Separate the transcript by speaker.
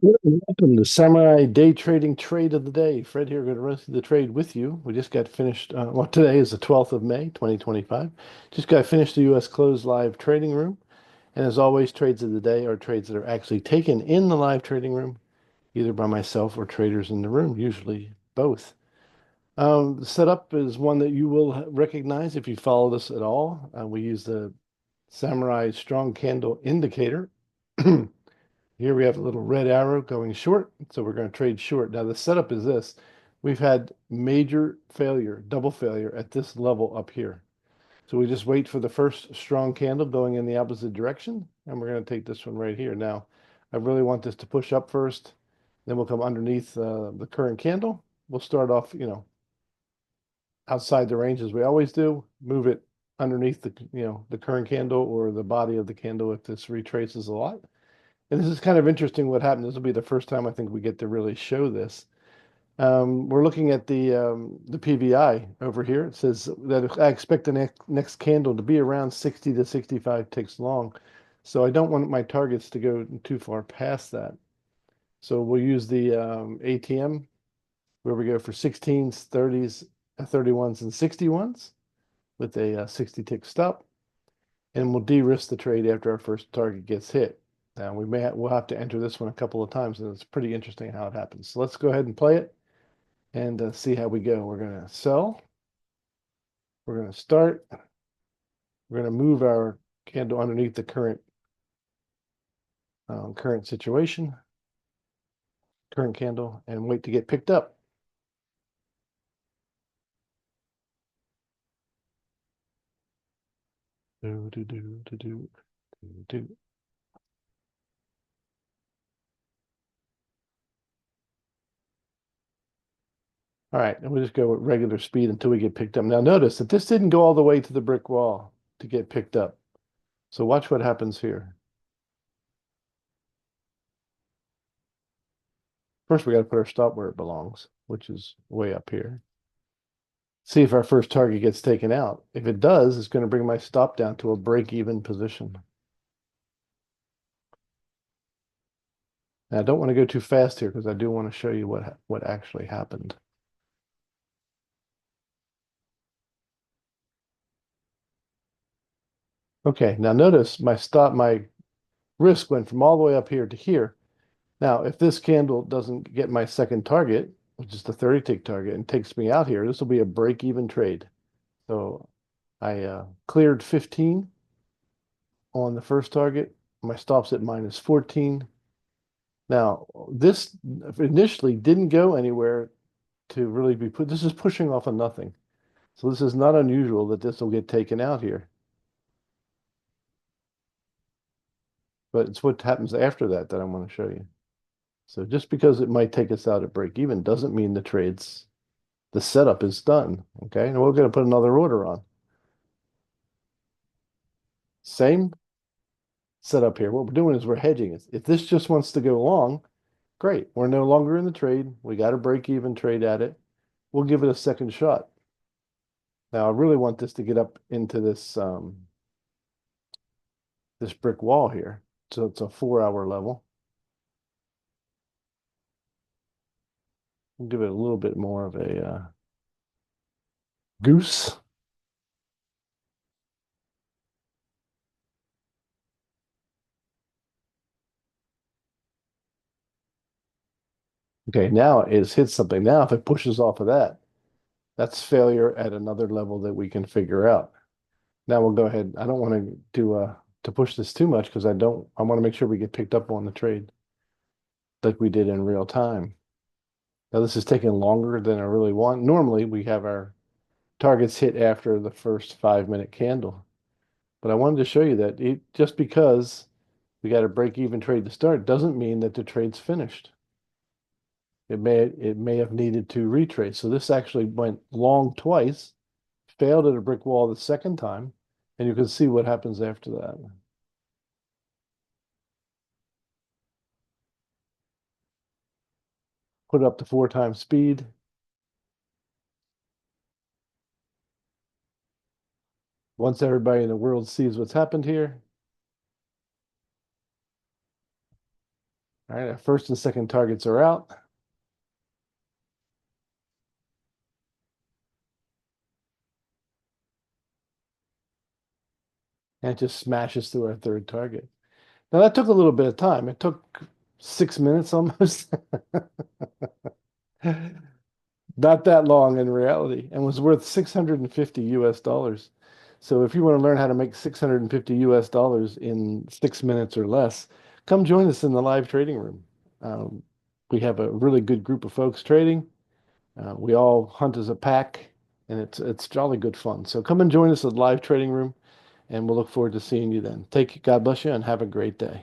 Speaker 1: Welcome to Samurai Day Trading Trade of the Day. Fred here, going to run through the trade with you. We just got finished. Well, today is the 12th of May, 2025. Just got finished the U.S. closed live trading room. And as always, trades of the day are trades that are actually taken in the live trading room, either by myself or traders in the room, usually both. The setup is one that you will recognize if you follow this at all. We use the Samurai Strong Candle Indicator. Here we have a little red arrow going short, so we're going to trade short. Now the setup is this. We've had major failure, double failure at this level up here. So we just wait for the first strong candle going in the opposite direction, and we're going to take this one right here. Now, I really want this to push up first, then we'll come underneath the current candle. We'll start off, outside the range as we always do, move it underneath the current candle or the body of the candle if this retraces a lot. And this is kind of interesting what happened. This will be the first time I think we get to really show this. We're looking at the PVI over here. It says that I expect the next candle to be around 60 to 65 ticks long. So I don't want my targets to go too far past that. So we'll use the ATM where we go for 16s, 30s, 31s, and 61s with a 60 tick stop. And we'll de-risk the trade after our first target gets hit. Now we'll have to enter this one a couple of times, and it's pretty interesting how it happens. So let's go ahead and play it and see how we go. We're going to sell. We're going to start. We're going to move our candle underneath the current situation, current candle, and wait to get picked up. Do do do do do do do. All right, and we'll just go with regular speed until we get picked up. Now notice that this didn't go all the way to the brick wall to get picked up. So watch what happens here. First, we got to put our stop where it belongs, which is way up here. See if our first target gets taken out. If it does, it's going to bring my stop down to a break-even position. Now, I don't want to go too fast here because I do want to show you what actually happened. Okay, now notice my risk went from all the way up here to here. Now, if this candle doesn't get my second target, which is the 30-tick target, and takes me out here, this will be a break-even trade. So I cleared 15 on the first target. My stop's at minus 14. Now, this initially didn't go anywhere to really be put. This is pushing off of nothing. So this is not unusual that this will get taken out here. But it's what happens after that that I want to show you. So just because it might take us out at break even doesn't mean the setup is done. Okay, and we're going to put another order on. Same setup here. What we're doing is we're hedging it. If this just wants to go long, great. We're no longer in the trade. We got a break even trade at it. We'll give it a second shot. Now I really want this to get up into this brick wall here. So it's a 4-hour level. We'll give it a little bit more of a goose. Okay, now it's hit something. Now if it pushes off of that, that's failure at another level that we can figure out. Now we'll go ahead. I don't want to push this too much because I want to make sure we get picked up on the trade like we did in real time. Now this is taking longer than I really want. Normally we have our targets hit after the first 5-minute candle. But I wanted to show you that just because we got a break-even trade to start doesn't mean that the trade's finished. It may have needed to retrace. So this actually went long twice, failed at a brick wall the second time, and you can see what happens after that. Put it up to 4 times speed. Once everybody in the world sees what's happened here, All right, our first and second targets are out. And it just smashes through our third target. Now that took a little bit of time. It took 6 minutes almost. Not that long in reality, and was worth 650 US dollars. So if you want to learn how to make 650 US dollars in 6 minutes or less, come join us in the live trading room. Um, we have a really good group of folks trading. We all hunt as a pack, and it's jolly good fun. So come and join us at the live trading room, and we'll look forward to seeing you then. God bless you, and have a great day.